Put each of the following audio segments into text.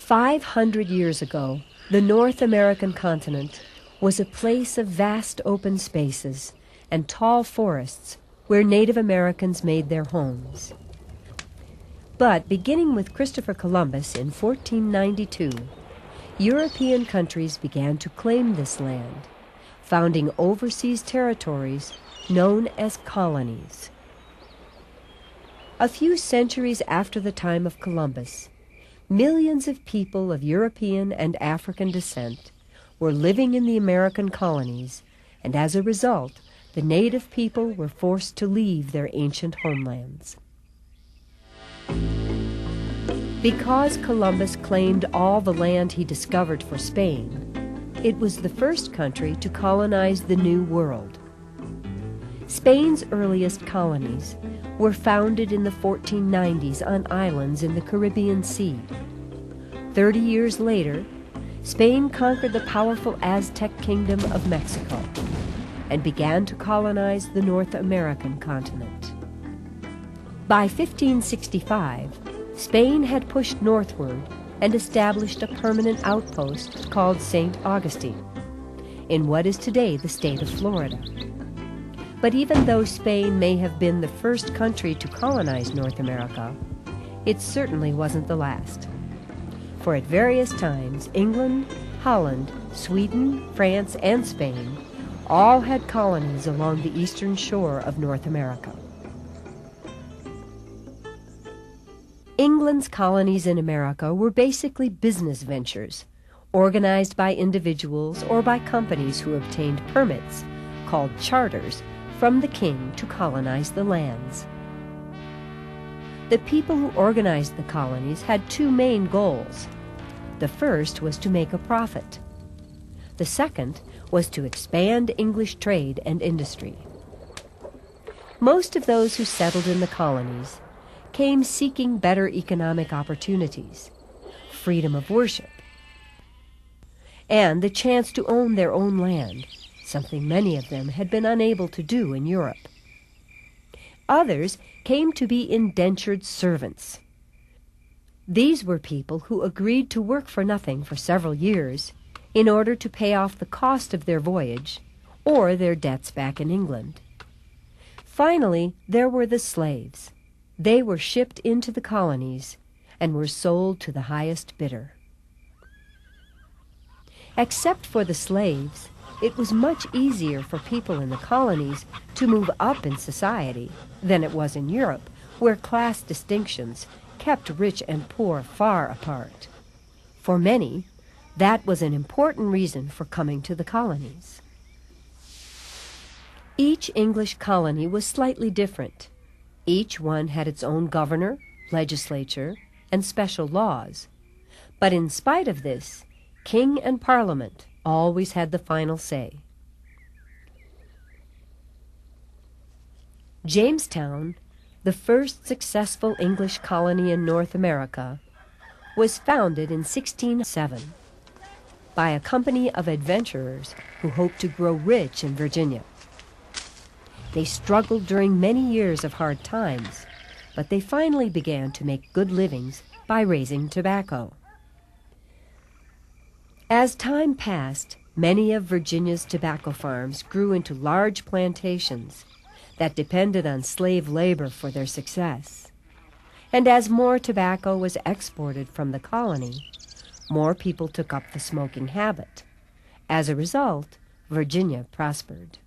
500 years ago, the North American continent was a place of vast open spaces and tall forests where Native Americans made their homes. But beginning with Christopher Columbus in 1492, European countries began to claim this land, founding overseas territories known as colonies. A few centuries after the time of Columbus, millions of people of European and African descent were living in the American colonies, and as a result, the native people were forced to leave their ancient homelands. Because Columbus claimed all the land he discovered for Spain, it was the first country to colonize the New World. Spain's earliest colonies were founded in the 1490s on islands in the Caribbean Sea. 30 years later, Spain conquered the powerful Aztec kingdom of Mexico and began to colonize the North American continent. By 1565, Spain had pushed northward and established a permanent outpost called St. Augustine in what is today the state of Florida. But even though Spain may have been the first country to colonize North America, it certainly wasn't the last. For at various times, England, Holland, Sweden, France, and Spain all had colonies along the eastern shore of North America. England's colonies in America were basically business ventures, organized by individuals or by companies who obtained permits, called charters, from the king to colonize the lands. The people who organized the colonies had two main goals. The first was to make a profit. The second was to expand English trade and industry. Most of those who settled in the colonies came seeking better economic opportunities, freedom of worship, and the chance to own their own land, something many of them had been unable to do in Europe. Others came to be indentured servants. These were people who agreed to work for nothing for several years in order to pay off the cost of their voyage or their debts back in England. Finally, there were the slaves. They were shipped into the colonies and were sold to the highest bidder. Except for the slaves, it was much easier for people in the colonies to move up in society than it was in Europe, where class distinctions kept rich and poor far apart. For many, that was an important reason for coming to the colonies. Each English colony was slightly different. Each one had its own governor, legislature, and special laws. But in spite of this, king and parliament always had the final say. Jamestown, the first successful English colony in North America, was founded in 1607 by a company of adventurers who hoped to grow rich in Virginia. They struggled during many years of hard times, but they finally began to make good livings by raising tobacco. As time passed, many of Virginia's tobacco farms grew into large plantations that depended on slave labor for their success. And as more tobacco was exported from the colony, more people took up the smoking habit. As a result, Virginia prospered.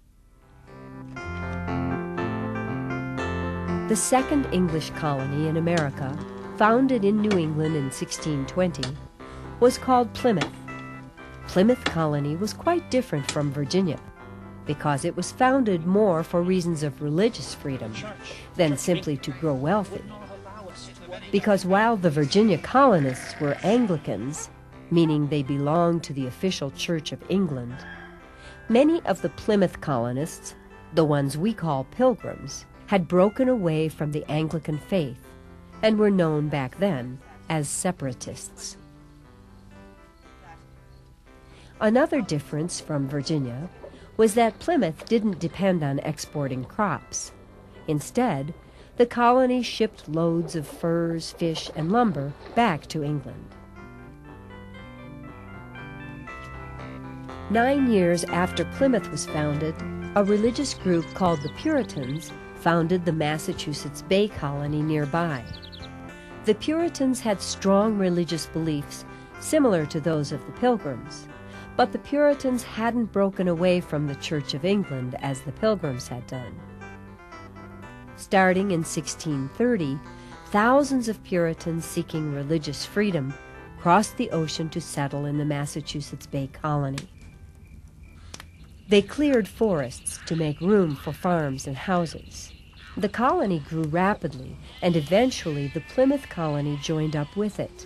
The second English colony in America, founded in New England in 1620, was called Plymouth. Plymouth Colony was quite different from Virginia because it was founded more for reasons of religious freedom than simply to grow wealthy. Because while the Virginia colonists were Anglicans, meaning they belonged to the official Church of England, many of the Plymouth colonists, the ones we call Pilgrims, had broken away from the Anglican faith and were known back then as separatists. Another difference from Virginia was that Plymouth didn't depend on exporting crops. Instead, the colony shipped loads of furs, fish, and lumber back to England. 9 years after Plymouth was founded, a religious group called the Puritans founded the Massachusetts Bay Colony nearby. The Puritans had strong religious beliefs similar to those of the Pilgrims, but the Puritans hadn't broken away from the Church of England as the Pilgrims had done. Starting in 1630, thousands of Puritans seeking religious freedom crossed the ocean to settle in the Massachusetts Bay Colony. They cleared forests to make room for farms and houses. The colony grew rapidly, and eventually the Plymouth colony joined up with it.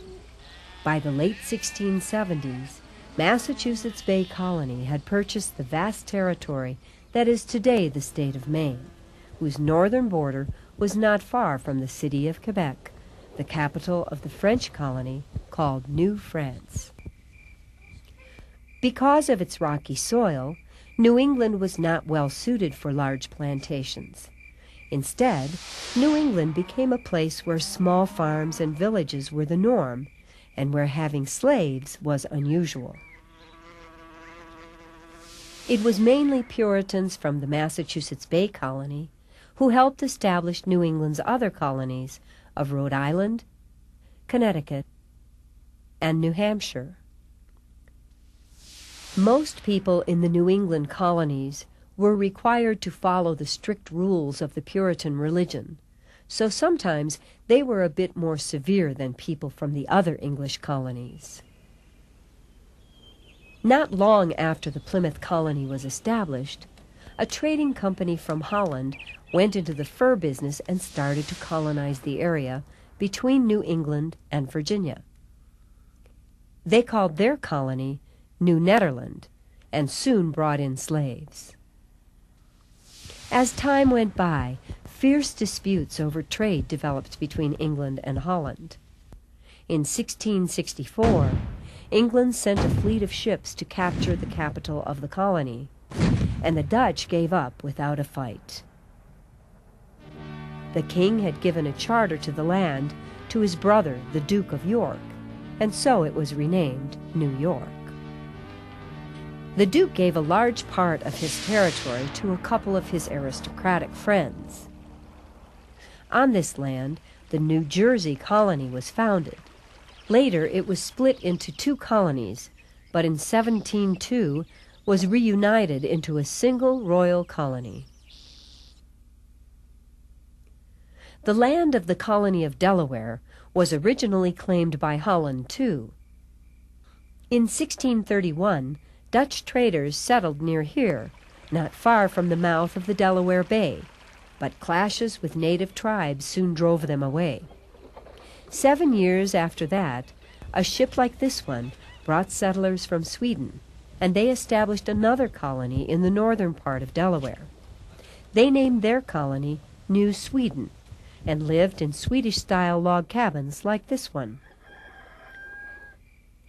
By the late 1670s, Massachusetts Bay Colony had purchased the vast territory that is today the state of Maine, whose northern border was not far from the city of Quebec, the capital of the French colony called New France. Because of its rocky soil, New England was not well suited for large plantations. Instead, New England became a place where small farms and villages were the norm, and where having slaves was unusual. It was mainly Puritans from the Massachusetts Bay Colony who helped establish New England's other colonies of Rhode Island, Connecticut, and New Hampshire. Most people in the New England colonies were required to follow the strict rules of the Puritan religion, so sometimes they were a bit more severe than people from the other English colonies. Not long after the Plymouth colony was established, a trading company from Holland went into the fur business and started to colonize the area between New England and Virginia. They called their colony New Netherland, and soon brought in slaves. As time went by, fierce disputes over trade developed between England and Holland. In 1664, England sent a fleet of ships to capture the capital of the colony, and the Dutch gave up without a fight. The king had given a charter to the land to his brother, the Duke of York, and so it was renamed New York. The Duke gave a large part of his territory to a couple of his aristocratic friends. On this land, the New Jersey colony was founded. Later, it was split into 2 colonies, but in 1702 was reunited into a single royal colony. The land of the colony of Delaware was originally claimed by Holland, too. In 1631, Dutch traders settled near here, not far from the mouth of the Delaware Bay, but clashes with native tribes soon drove them away. 7 years after that, a ship like this one brought settlers from Sweden, and they established another colony in the northern part of Delaware. They named their colony New Sweden, and lived in Swedish-style log cabins like this one.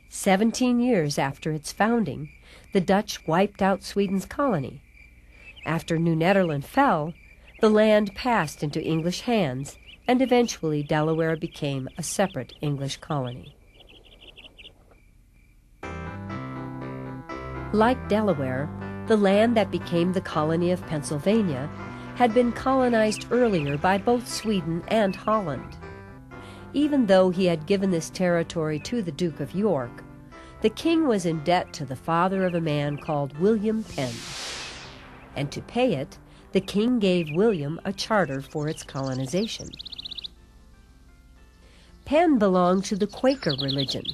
17 years after its founding, the Dutch wiped out Sweden's colony. After New Netherland fell, the land passed into English hands, and eventually Delaware became a separate English colony. Like Delaware, the land that became the colony of Pennsylvania had been colonized earlier by both Sweden and Holland. Even though he had given this territory to the Duke of York, the king was in debt to the father of a man called William Penn. And to pay it, the king gave William a charter for its colonization. Penn belonged to the Quaker religion.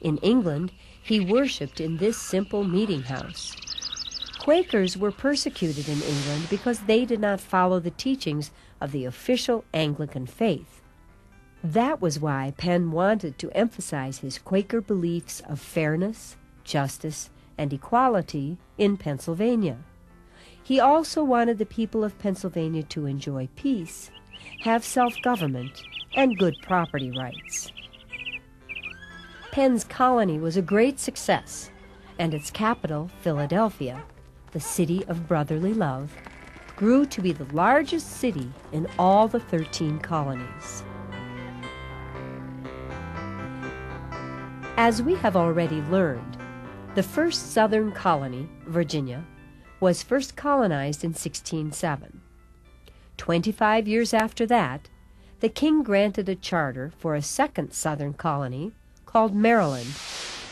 In England, he worshipped in this simple meeting house. Quakers were persecuted in England because they did not follow the teachings of the official Anglican faith. That was why Penn wanted to emphasize his Quaker beliefs of fairness, justice, and equality in Pennsylvania. He also wanted the people of Pennsylvania to enjoy peace, have self-government, and good property rights. Penn's colony was a great success, and its capital, Philadelphia, the city of brotherly love, grew to be the largest city in all the 13 colonies. As we have already learned, The first southern colony, Virginia, was first colonized in 1607. 25 years after that, the king granted a charter for a second southern colony called Maryland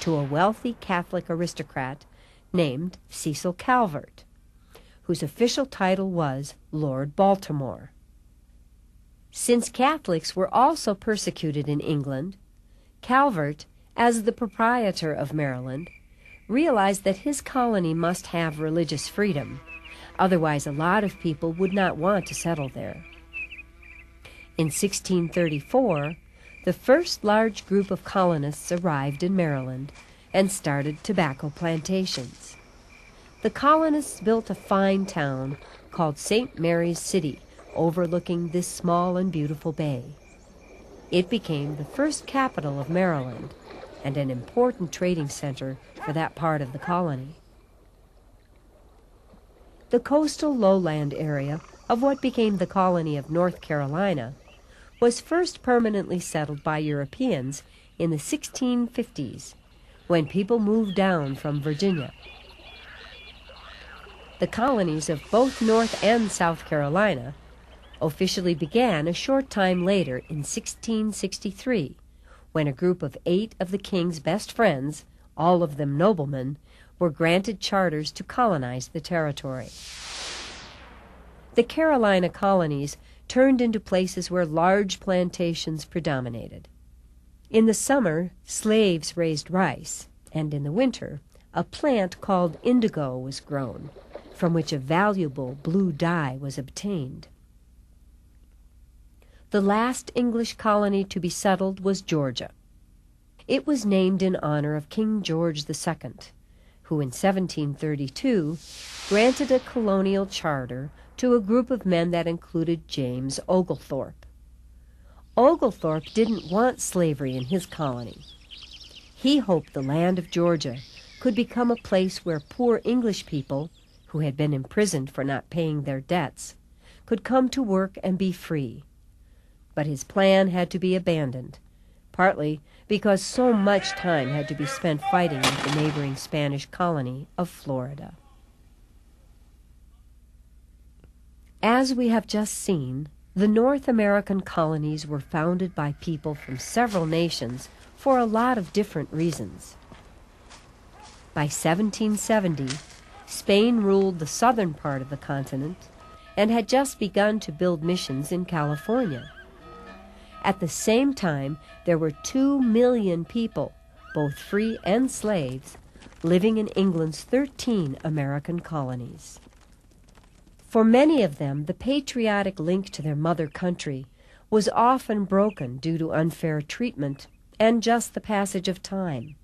to a wealthy Catholic aristocrat named Cecil Calvert, whose official title was Lord Baltimore. Since Catholics were also persecuted in England, Calvert, as the proprietor of Maryland, realized that his colony must have religious freedom, otherwise a lot of people would not want to settle there. In 1634, the first large group of colonists arrived in Maryland and started tobacco plantations. The colonists built a fine town called St. Mary's City, overlooking this small and beautiful bay. It became the first capital of Maryland and an important trading center for that part of the colony. The coastal lowland area of what became the colony of North Carolina was first permanently settled by Europeans in the 1650s, when people moved down from Virginia. The colonies of both North and South Carolina officially began a short time later in 1663, when a group of 8 of the king's best friends, all of them noblemen, were granted charters to colonize the territory. The Carolina colonies turned into places where large plantations predominated. In the summer, slaves raised rice, and in the winter, a plant called indigo was grown, from which a valuable blue dye was obtained. The last English colony to be settled was Georgia. It was named in honor of King George II, who in 1732 granted a colonial charter to a group of men that included James Oglethorpe. Oglethorpe didn't want slavery in his colony. He hoped the land of Georgia could become a place where poor English people, who had been imprisoned for not paying their debts, could come to work and be free. But his plan had to be abandoned, partly because so much time had to be spent fighting with the neighboring Spanish colony of Florida. As we have just seen, the North American colonies were founded by people from several nations for a lot of different reasons. By 1770, Spain ruled the southern part of the continent and had just begun to build missions in California. At the same time, there were 2 million people, both free and slaves, living in England's 13 American colonies. For many of them, the patriotic link to their mother country was often broken due to unfair treatment and just the passage of time.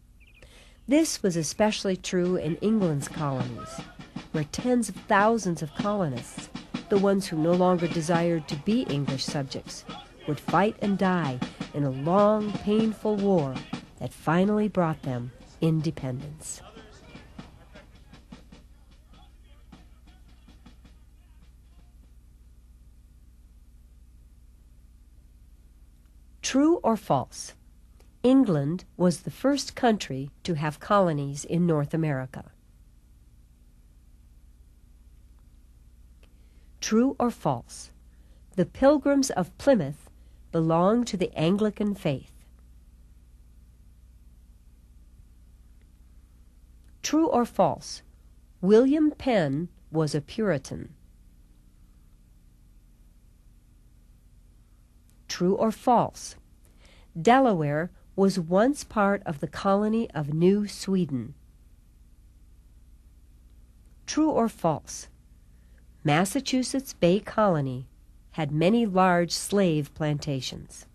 This was especially true in England's colonies, where tens of thousands of colonists, the ones who no longer desired to be English subjects, would fight and die in a long, painful war that finally brought them independence. True or false? England was the first country to have colonies in North America. True or false? The Pilgrims of Plymouth belonged to the Anglican faith. True or false? William Penn was a Puritan. True or false? Delaware was once part of the colony of New Sweden. True or false? Massachusetts Bay Colony had many large slave plantations.